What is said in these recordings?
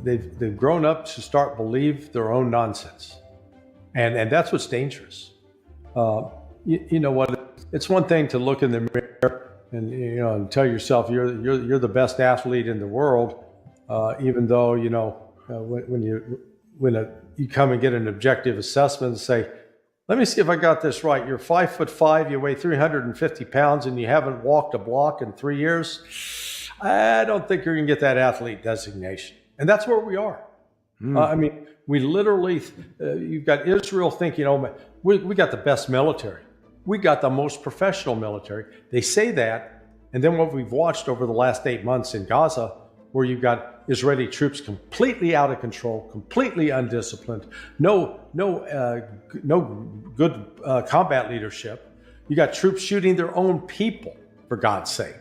they've grown up to start believe their own nonsense, and that's what's dangerous. You know what? It's one thing to look in the mirror and tell yourself you're the best athlete in the world, even though when you come and get an objective assessment and say, let me see if I got this right. You're 5'5", you weigh 350 pounds, and you haven't walked a block in 3 years. I don't think you're going to get that athlete designation. And that's where we are. I mean, we literally, you've got Israel thinking, we got the best military. We got the most professional military. They say that. And then what we've watched over the last 8 months in Gaza, where you've got Israeli troops completely out of control, completely undisciplined, no good combat leadership. You got troops shooting their own people, for God's sake,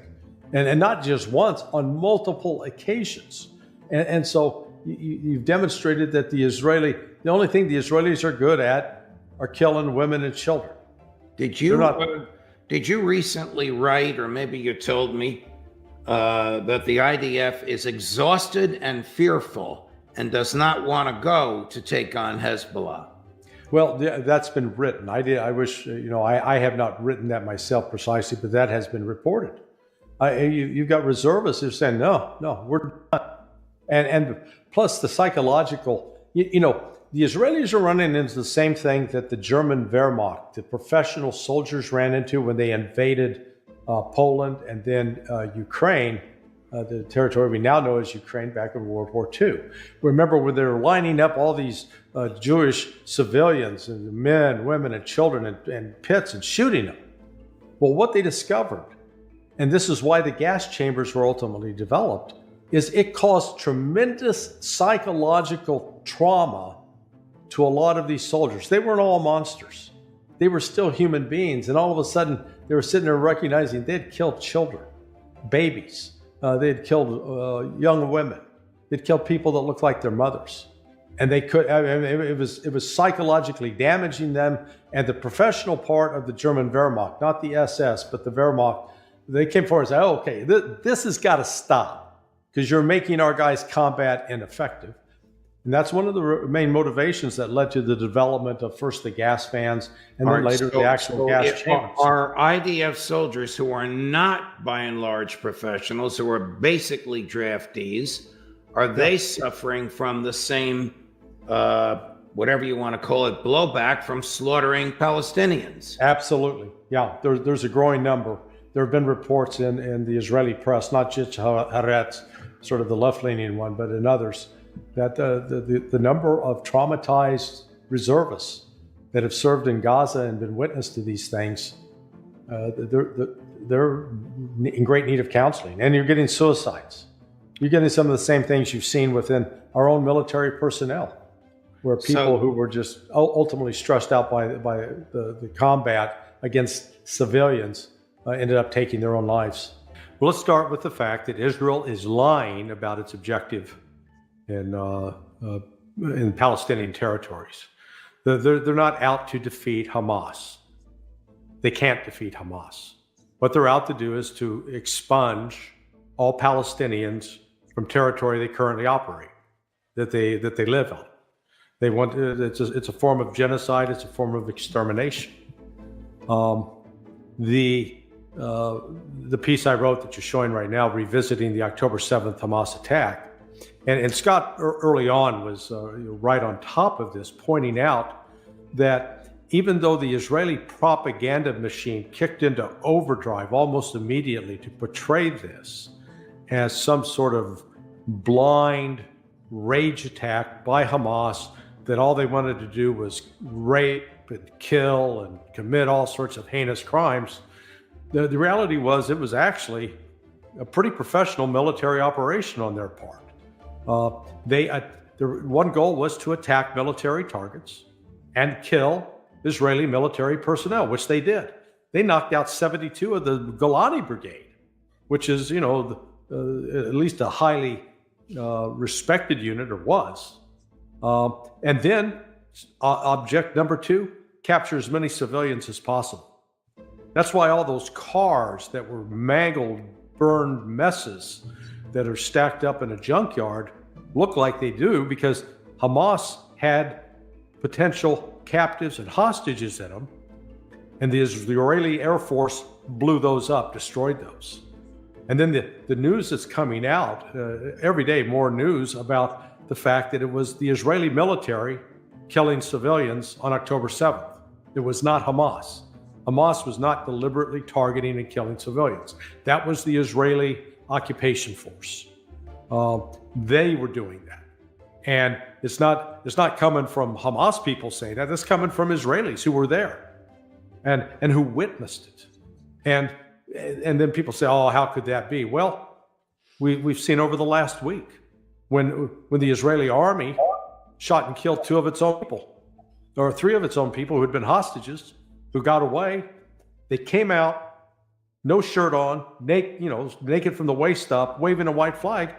and not just once, on multiple occasions. And so you've demonstrated that the only thing the Israelis are good at are killing women and children. Did you recently write, or maybe you told me, that the IDF is exhausted and fearful and does not want to go to take on Hezbollah? Well, that's been written. I wish, I have not written that myself precisely, but that has been reported. You've got reservists who are saying, no, we're not. And plus the psychological, the Israelis are running into the same thing that the German Wehrmacht, the professional soldiers, ran into when they invaded Poland and then Ukraine, the territory we now know as Ukraine, back in World War II. Remember when they were lining up all these Jewish civilians, and men, women, and children in pits and shooting them? Well, what they discovered, and this is why the gas chambers were ultimately developed, is it caused tremendous psychological trauma to a lot of these soldiers. They weren't all monsters. They were still human beings, and all of a sudden they were sitting there recognizing they had killed children, babies. They had killed young women. They'd killed people that looked like their mothers. And they could, it was psychologically damaging them. And the professional part of the German Wehrmacht, not the SS, but the Wehrmacht, they came forward and said, okay, this has got to stop because you're making our guys' combat ineffective. And that's one of the main motivations that led to the development of first the gas fans and then later the actual gas chambers. Are IDF soldiers who are not, by and large, professionals, who are basically draftees, are they suffering from the same, whatever you want to call it, blowback from slaughtering Palestinians? Absolutely. Yeah, there's a growing number. There have been reports in the Israeli press, not just Haaretz, sort of the left-leaning one, but in others, that the number of traumatized reservists that have served in Gaza and been witness to these things, they're in great need of counseling. And you're getting suicides. You're getting some of the same things you've seen within our own military personnel, where people who were just ultimately stressed out by the combat against civilians ended up taking their own lives. Well, let's start with the fact that Israel is lying about its objective in Palestinian territories. They're not out to defeat Hamas. They can't defeat Hamas. What they're out to do is to expunge all Palestinians from territory they currently operate, that they live on. They want it's a form of genocide. It's a form of extermination. The piece I wrote that you're showing right now, revisiting the October 7th Hamas attack, and Scott early on was right on top of this, pointing out that even though the Israeli propaganda machine kicked into overdrive almost immediately to portray this as some sort of blind rage attack by Hamas, that all they wanted to do was rape and kill and commit all sorts of heinous crimes, the reality was it was actually a pretty professional military operation on their part. Their one goal was to attack military targets and kill Israeli military personnel, which they did. They knocked out 72 of the Golani Brigade, which is, at least a highly respected unit, or was. And then object number 2, capture as many civilians as possible. That's why all those cars that were mangled, burned messes that are stacked up in a junkyard look like they do because Hamas had potential captives and hostages in them, and the Israeli Air Force blew those up, destroyed those. And then the news that's coming out, every day more news about the fact that it was the Israeli military killing civilians on October 7th. It was not Hamas. Hamas was not deliberately targeting and killing civilians. That was the Israeli occupation force. They were doing that. And it's not coming from Hamas people saying that. It's coming from Israelis who were there and who witnessed it. And then people say, oh, how could that be? Well, we've seen over the last week when the Israeli army shot and killed 2 of its own people, or 3 of its own people who had been hostages, who got away. They came out, no shirt on, naked from the waist up, waving a white flag,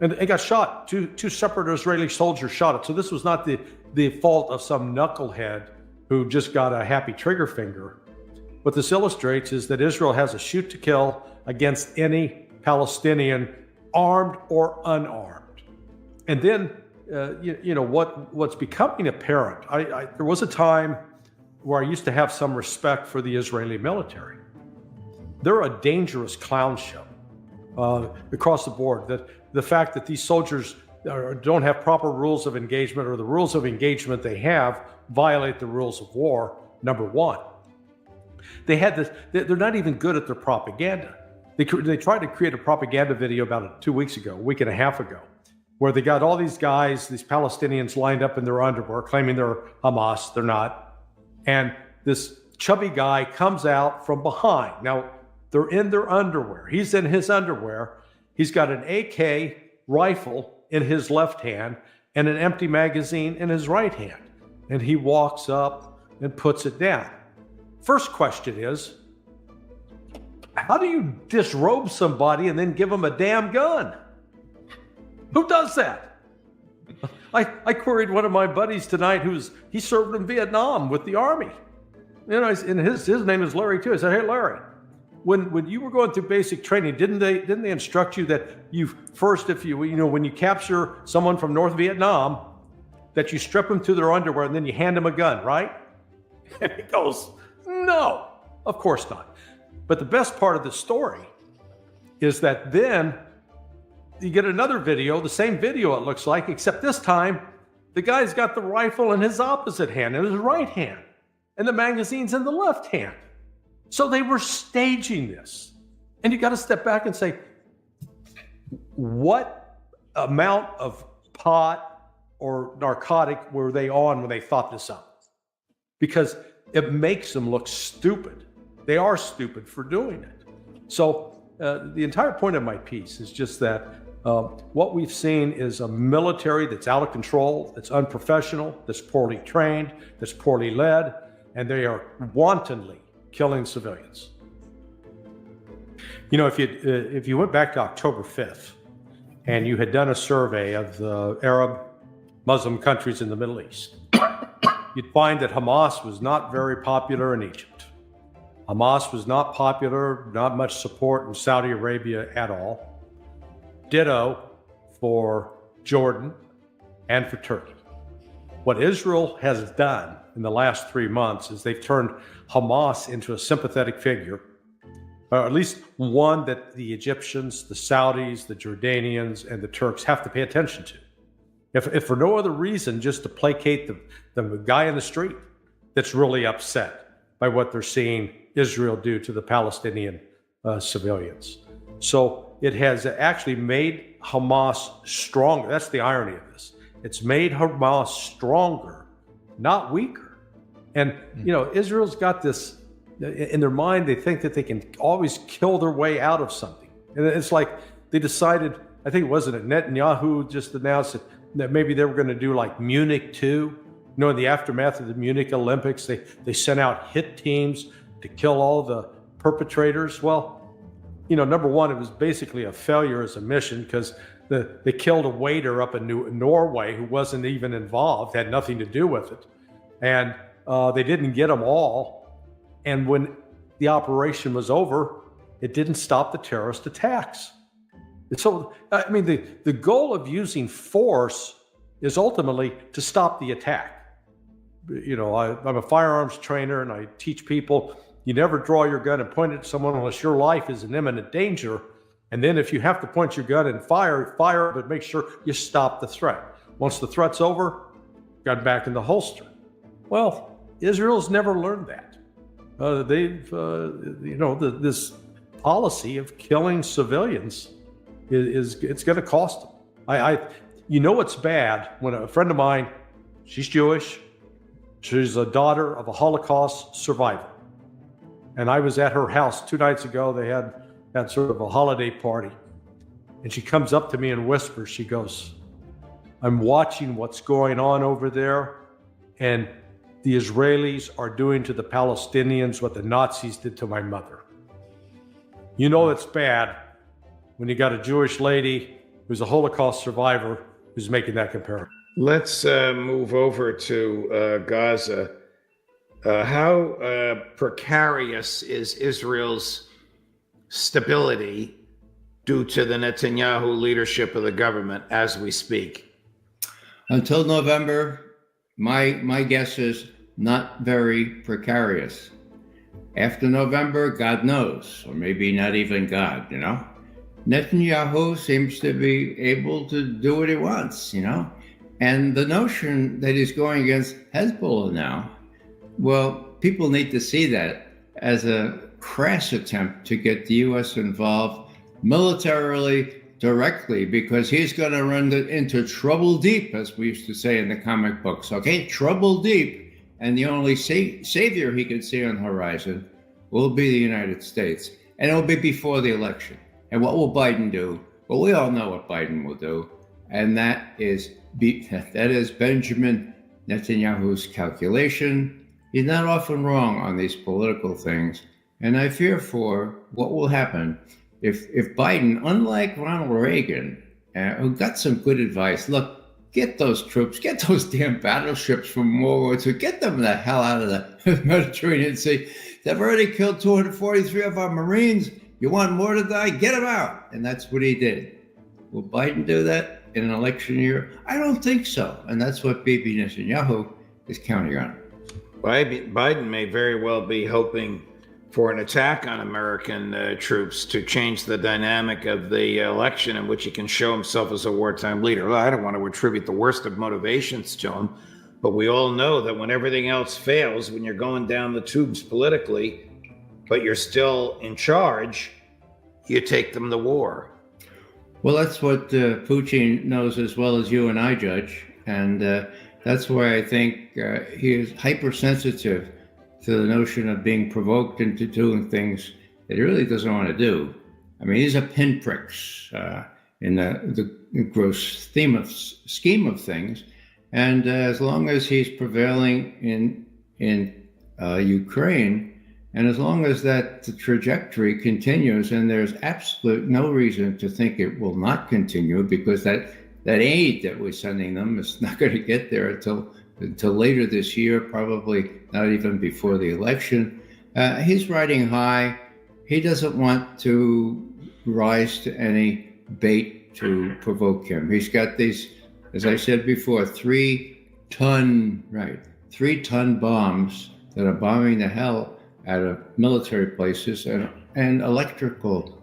and they got shot. Two separate Israeli soldiers shot it. So this was not the fault of some knucklehead who just got a happy trigger finger. What this illustrates is that Israel has a shoot to kill against any Palestinian, armed or unarmed. And then, what's becoming apparent, there was a time where I used to have some respect for the Israeli military. They're a dangerous clown show across the board. That the fact that these soldiers don't have proper rules of engagement, or the rules of engagement they have violate the rules of war, number one. They had this, they're not even good at their propaganda. They tried to create a propaganda video about 2 weeks ago, a week and a half ago, where they got all these guys, these Palestinians lined up in their underwear, claiming they're Hamas. They're not. And this chubby guy comes out from behind. Now, they're in their underwear. He's in his underwear. He's got an AK rifle in his left hand and an empty magazine in his right hand. And he walks up and puts it down. First question is, how do you disrobe somebody and then give them a damn gun? Who does that? I queried one of my buddies tonight he served in Vietnam with the Army. And his name is Larry too. I said, hey, Larry, when you were going through basic training, didn't they instruct you that you first, when you capture someone from North Vietnam, that you strip them to their underwear and then you hand them a gun, right? And he goes, no, of course not. But the best part of the story is that then you get another video, the same video it looks like, except this time the guy's got the rifle in his opposite hand, in his right hand, and the magazine's in the left hand. So they were staging this. And you got to step back and say, what amount of pot or narcotic were they on when they thought this up? Because it makes them look stupid. They are stupid for doing it. So the entire point of my piece is just that what we've seen is a military that's out of control, that's unprofessional, that's poorly trained, that's poorly led, and they are wantonly killing civilians. If you went back to October 5th and you had done a survey of the Arab Muslim countries in the Middle East, you'd find that Hamas was not very popular in Egypt. Hamas was not popular, not much support in Saudi Arabia at all. Ditto for Jordan and for Turkey. What Israel has done in the last 3 months is they've turned Hamas into a sympathetic figure, or at least one that the Egyptians, the Saudis, the Jordanians, and the Turks have to pay attention to. If for no other reason, just to placate the guy in the street that's really upset by what they're seeing Israel do to the Palestinian civilians. So it has actually made Hamas stronger. That's the irony of this. It's made Hamas stronger, not weaker. And, Israel's got this, in their mind, they think that they can always kill their way out of something. And it's like they decided, I think it wasn't Netanyahu just announced that maybe they were going to do like Munich 2. In the aftermath of the Munich Olympics, they sent out hit teams to kill all the perpetrators. Well, number one, it was basically a failure as a mission because they killed a waiter up in Norway who wasn't even involved, had nothing to do with it. And they didn't get them all. And when the operation was over, it didn't stop the terrorist attacks. So, I mean, the goal of using force is ultimately to stop the attack. I'm a firearms trainer, and I teach people you never draw your gun and point it at someone unless your life is in imminent danger. And then if you have to point your gun and fire, but make sure you stop the threat. Once the threat's over, gun back in the holster. Well, Israel's never learned that. This policy of killing civilians it's going to cost them. It's bad when a friend of mine, she's Jewish, she's a daughter of a Holocaust survivor, and I was at her house 2 nights ago. They had sort of a holiday party, and she comes up to me and whispers, she goes, "I'm watching what's going on over there, and the Israelis are doing to the Palestinians what the Nazis did to my mother." It's bad when you got a Jewish lady who's a Holocaust survivor who's making that comparison. Let's move over to Gaza. How precarious is Israel's stability due to the Netanyahu leadership of the government as we speak? Until November, my guess is not very precarious. After November, God knows, or maybe not even God, Netanyahu seems to be able to do what he wants, And the notion that he's going against Hezbollah now, well, people need to see that as a crass attempt to get the U.S. involved militarily directly, because he's going to run into trouble deep, as we used to say in the comic books, okay? Trouble deep. And the only savior he can see on the horizon will be the United States. And it'll be before the election. And what will Biden do? Well, we all know what Biden will do. And that is Benjamin Netanyahu's calculation. He's not often wrong on these political things. And I fear for what will happen if Biden, unlike Ronald Reagan, who got some good advice, look, get those troops, get those damn battleships from World War II, get them the hell out of the Mediterranean Sea. They've already killed 243 of our Marines. You want more to die? Get them out. And that's what he did. Will Biden do that in an election year? I don't think so. And that's what Bibi Netanyahu is counting on. Biden may very well be hoping for an attack on American troops to change the dynamic of the election in which he can show himself as a wartime leader. Well, I don't want to attribute the worst of motivations to him, but we all know that when everything else fails, when you're going down the tubes politically, but you're still in charge, you take them to war. Well, that's what Putin knows as well as you and I, Judge. And that's why I think he is hypersensitive to the notion of being provoked into doing things that he really doesn't want to do. I mean, these are pinpricks in the gross scheme of things. And as long as he's prevailing in Ukraine, and as long as the trajectory continues, and there's absolute no reason to think it will not continue, because that aid that we're sending them is not going to get there until later this year, probably not even before the election. He's riding high. He doesn't want to rise to any bait to provoke him. He's got these, as I said before, 3-ton bombs that are bombing the hell out of military places and electrical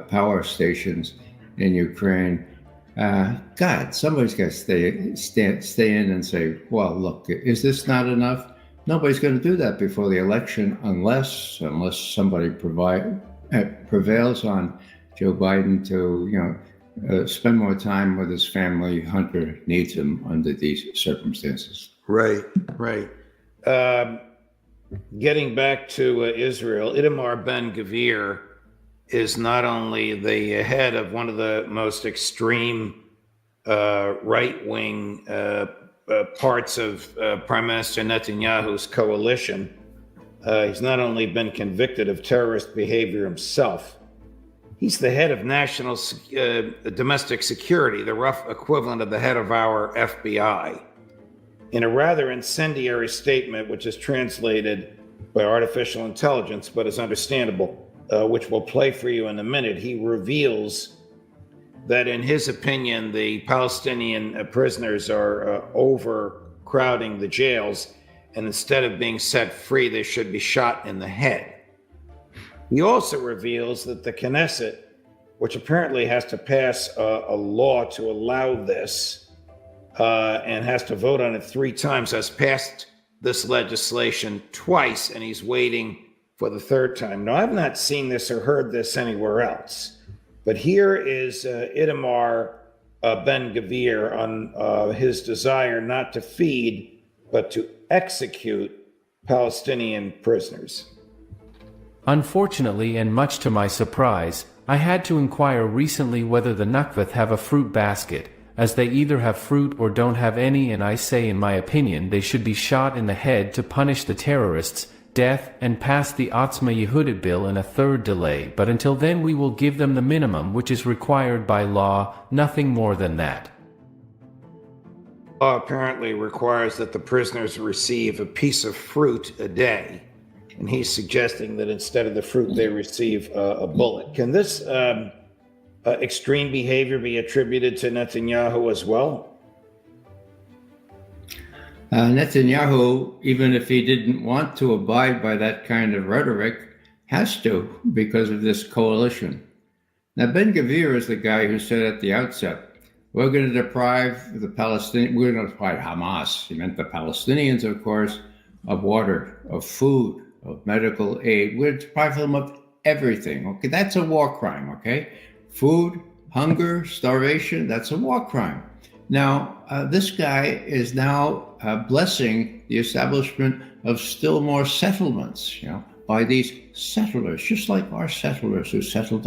power stations in Ukraine. God, somebody's got to stay in and say, well, look, is this not enough? Nobody's going to do that before the election unless somebody prevails on Joe Biden to spend more time with his family. Hunter needs him under these circumstances. Right. Getting back to Israel, Itamar Ben-Gvir is not only the head of one of the most extreme right-wing parts of Prime Minister Netanyahu's coalition. He's not only been convicted of terrorist behavior himself, he's the head of national domestic security, the rough equivalent of the head of our FBI. In a rather incendiary statement, which is translated by artificial intelligence, but is understandable, which we'll play for you in a minute, he reveals that in his opinion, the Palestinian prisoners are overcrowding the jails, and instead of being set free, they should be shot in the head. He also reveals that the Knesset, which apparently has to pass a law to allow this and has to vote on it 3 times, has passed this legislation twice, and he's waiting for the 3rd time. Now, I've not seen this or heard this anywhere else, but here is Itamar Ben-Gvir on his desire not to feed, but to execute Palestinian prisoners. Unfortunately, and much to my surprise, I had to inquire recently whether the Nakvith have a fruit basket, as they either have fruit or don't have any, and I say in my opinion they should be shot in the head to punish the terrorists, death, and pass the Otzma Yehudit bill in a 3rd delay, but until then we will give them the minimum which is required by law, nothing more than that. Law apparently requires that the prisoners receive a piece of fruit a day, and he's suggesting that instead of the fruit they receive a bullet. Can this extreme behavior be attributed to Netanyahu as well? Netanyahu, even if he didn't want to abide by that kind of rhetoric, has to because of this coalition. Now, Ben-Gvir is the guy who said at the outset, we're going to deprive the Palestinians, we're going to deprive Hamas, he meant the Palestinians, of course, of water, of food, of medical aid. We're going to deprive them of everything. Okay, that's a war crime, okay? Food, hunger, starvation, that's a war crime. Now, this guy is now blessing the establishment of still more settlements, by these settlers, just like our settlers who settled